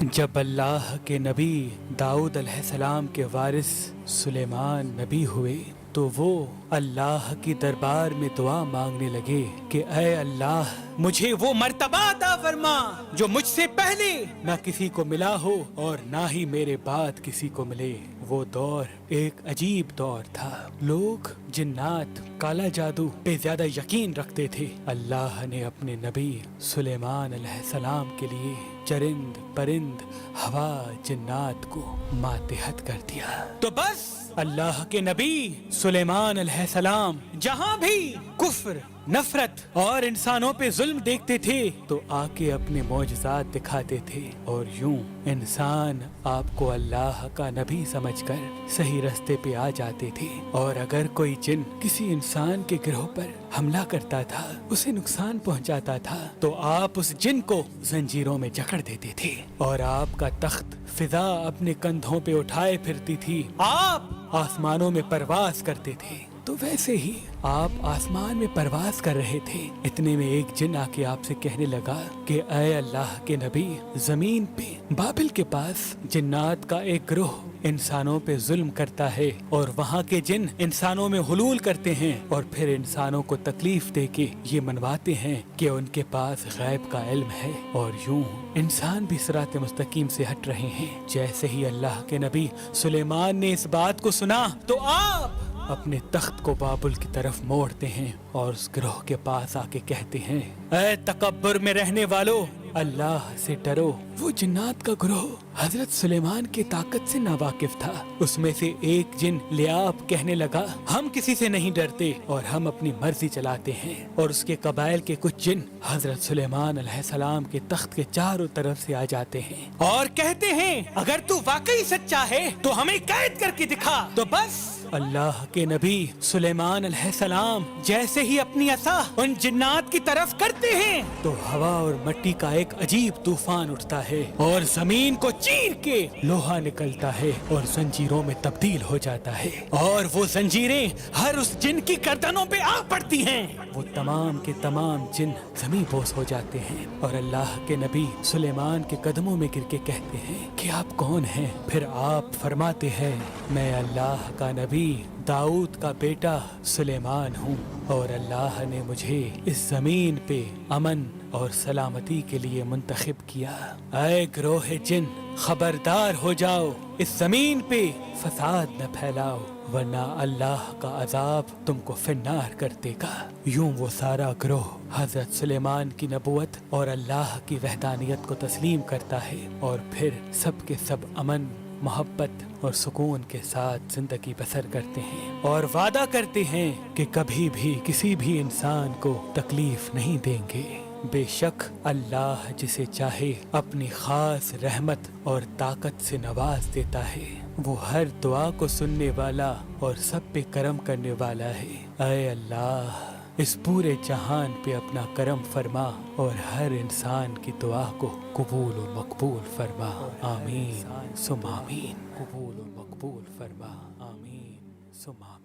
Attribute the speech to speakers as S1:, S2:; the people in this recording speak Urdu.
S1: جب اللہ کے نبی داؤد علیہ السلام کے وارث سلیمان نبی ہوئے تو وہ اللہ کی دربار میں دعا مانگنے لگے کہ اے اللہ مجھے وہ مرتبہ عطا فرما جو مجھ سے پہلے نہ کسی کو ملا ہو اور نہ ہی میرے بعد کسی کو ملے۔ وہ دور ایک عجیب دور تھا، لوگ جنات کالا جادو پہ زیادہ یقین رکھتے تھے۔ اللہ نے اپنے نبی سلیمان علیہ السلام کے لیے چرند پرند ہوا جنات کو ماتحت کر دیا۔ تو بس اللہ کے نبی سلیمان علیہ السلام جہاں بھی کفر نفرت اور انسانوں پہ ظلم دیکھتے تھے تو آ کے اپنے معجزات دکھاتے تھے، اور یوں انسان آپ کو اللہ کا نبی سمجھ کر صحیح راستے پہ آ جاتے تھے۔ اور اگر کوئی جن کسی انسان کے گروہ پر حملہ کرتا تھا، اسے نقصان پہنچاتا تھا، تو آپ اس جن کو زنجیروں میں جکڑ دیتے تھے اور آپ کا تخت فضا اپنے کندھوں پہ اٹھائے پھرتی تھی، آپ آسمانوں میں پرواز کرتے تھے۔ تو ویسے ہی آپ آسمان میں پرواز کر رہے تھے، اتنے میں ایک جن آ کے آپ سے کہنے لگا کہ اے اللہ کے نبی، زمین پہ بابل کے پاس جنات کا ایک گروہ انسانوں پہ ظلم کرتا ہے، اور وہاں کے جن انسانوں میں حلول کرتے ہیں اور پھر انسانوں کو تکلیف دے کے یہ منواتے ہیں کہ ان کے پاس غیب کا علم ہے، اور یوں انسان بھی صراط مستقیم سے ہٹ رہے ہیں۔ جیسے ہی اللہ کے نبی سلیمان نے اس بات کو سنا تو آپ اپنے تخت کو بابل کی طرف موڑتے ہیں اور اس گروہ کے پاس آ کے کہتے ہیں، اے تکبر میں رہنے والو، اللہ سے ڈرو۔ وہ جنات کا گروہ حضرت سلیمان کی طاقت سے ناواقف تھا۔ اس میں سے ایک جن لیاب کہنے لگا، ہم کسی سے نہیں ڈرتے اور ہم اپنی مرضی چلاتے ہیں، اور اس کے قبائل کے کچھ جن حضرت سلیمان علیہ السلام کے تخت کے چاروں طرف سے آ جاتے ہیں اور کہتے ہیں، اگر تو واقعی سچا ہے تو ہمیں قید کر کے دکھا۔ تو بس اللہ کے نبی سلیمان علیہ السلام جیسے ہی اپنی عصا ان جنات کی طرف کرتے ہیں تو ہوا اور مٹی کا ایک عجیب طوفان اٹھتا ہے اور زمین کو چیر کے لوہا نکلتا ہے اور زنجیروں میں تبدیل ہو جاتا ہے، اور وہ زنجیریں ہر اس جن کی گردنوں پہ آ پڑتی ہیں۔ وہ تمام کے تمام جن زمین بوس ہو جاتے ہیں، اور اللہ کے نبی سلیمان کے قدموں میں گر کے کہتے ہیں کہ آپ کون ہیں؟ پھر آپ فرماتے ہیں، میں اللہ کا نبی داؤد کا بیٹا سلیمان ہوں، اور اللہ نے مجھے اس زمین پہ امن اور سلامتی کے لیے منتخب کیا۔ اے گروہ جن، خبردار ہو جاؤ، اس زمین پہ فساد نہ پھیلاؤ، ورنہ اللہ کا عذاب تم کو فنار کر دے گا۔ یوں وہ سارا گروہ حضرت سلیمان کی نبوت اور اللہ کی وحدانیت کو تسلیم کرتا ہے، اور پھر سب کے سب امن محبت اور سکون کے ساتھ زندگی بسر کرتے ہیں، اور وعدہ کرتے ہیں کہ کبھی بھی کسی بھی انسان کو تکلیف نہیں دیں گے۔ بے شک اللہ جسے چاہے اپنی خاص رحمت اور طاقت سے نواز دیتا ہے، وہ ہر دعا کو سننے والا اور سب پہ کرم کرنے والا ہے۔ اے اللہ، اس پورے جہان پہ اپنا کرم فرما اور ہر انسان کی دعا کو قبول و مقبول فرما، آمین ثم آمین۔ قبول و مقبول فرما، آمین ثم آمین۔